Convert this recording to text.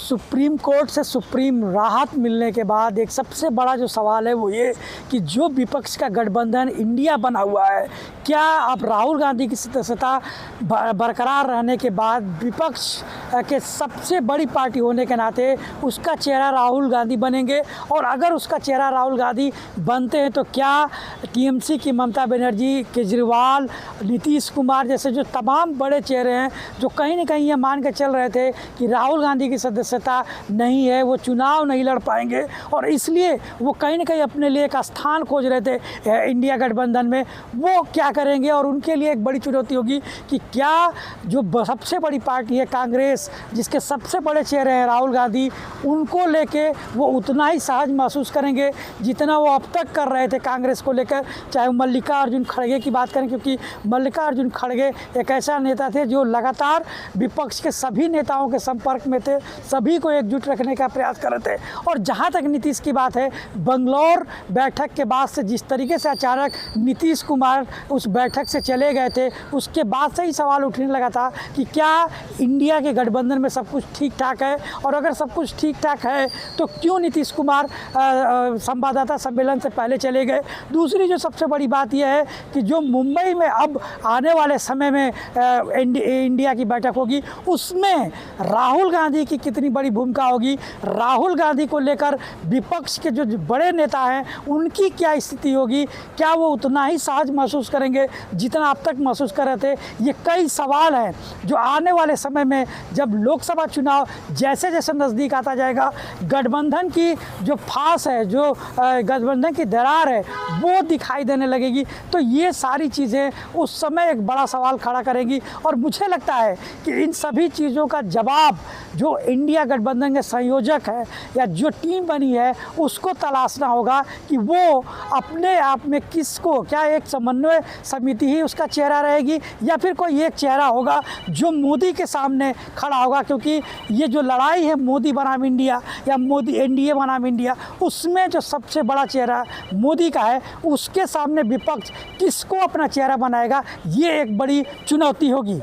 Supreme court से supreme राहत मिलने के बाद एक सबसे बड़ा जो सवाल है वो ये कि जो विपक्ष का गठबंधन इंडिया बना हुआ है, क्या अब राहुल गांधी की सदस्यता बरकरार रहने के बाद विपक्ष के सबसे बड़ी पार्टी होने के नाते उसका चेहरा राहुल गांधी बनेंगे? और अगर उसका चेहरा राहुल गांधी बनते हैं तो क्या टीएमसी की ममता बनर्जी, केजरीवाल, नीतीश कुमार जैसे जो तमाम बड़े चेहरे हैं जो कहीं ना कहीं ये मान के चल रहे थे कि राहुल गांधी की सदस्यता नहीं है, वो चुनाव नहीं लड़ पाएंगे और इसलिए वो कहीं ना कहीं अपने लिए एक स्थान खोज रहे थे इंडिया गठबंधन में, वो क्या करेंगे? और उनके लिए एक बड़ी चुनौती होगी कि क्या जो सबसे बड़ी पार्टी है कांग्रेस, जिसके सबसे बड़े चेहरे हैं राहुल गांधी, उनको लेके वो उतना ही सहज महसूस करेंगे जितना वो अब तक कर रहे थे कांग्रेस को लेकर। चाहे मल्लिकार्जुन खड़गे की बात करें, क्योंकि मल्लिकार्जुन खड़गे एक ऐसा नेता थे जो लगातार विपक्ष के सभी नेताओं के संपर्क में थे, सभी को एकजुट रखने का प्रयास कर रहे थे। और जहाँ तक नीतीश की बात है, बंगलौर बैठक के बाद से जिस तरीके से अचानक नीतीश कुमार उस बैठक से चले गए थे, उसके बाद से ही सवाल उठने लगा था कि क्या इंडिया के गठबंधन में सब कुछ ठीक ठाक है, और अगर सब कुछ ठीक ठाक है तो क्यों नीतीश कुमार संवाददाता सम्मेलन से पहले चले गए। दूसरी जो सबसे बड़ी बात यह है कि जो मुंबई में अब आने वाले समय में इंडिया की बैठक होगी, उसमें राहुल गांधी की कितनी बड़ी भूमिका होगी, राहुल गांधी को लेकर विपक्ष के जो बड़े नेता हैं उनकी क्या स्थिति होगी, क्या वो उतना ही सहज महसूस करेंगे जितना अब तक महसूस कर रहे थे। ये कई सवाल हैं जो आने वाले समय में जब लोकसभा चुनाव जैसे जैसे नज़दीक आता जाएगा, गठबंधन की जो फांस है, जो गठबंधन की दरार है, वो दिखाई देने लगेगी। तो ये सारी चीज़ें उस समय एक बड़ा सवाल खड़ा करेंगी और मुझे लगता है कि इन सभी चीज़ों का जवाब जो इंडिया गठबंधन के संयोजक है या जो टीम बनी है उसको तलाशना होगा कि वो अपने आप में किसको, क्या एक समन्वय समिति ही उसका चेहरा रहेगी या फिर कोई एक चेहरा होगा जो मोदी के सामने खड़ा होगा। क्योंकि ये जो लड़ाई है मोदी बनाम इंडिया या मोदी एनडीए बनाम इंडिया, उसमें जो सबसे बड़ा चेहरा मोदी का है, उसके सामने विपक्ष किसको अपना चेहरा बनाएगा, ये एक बड़ी चुनौती होगी।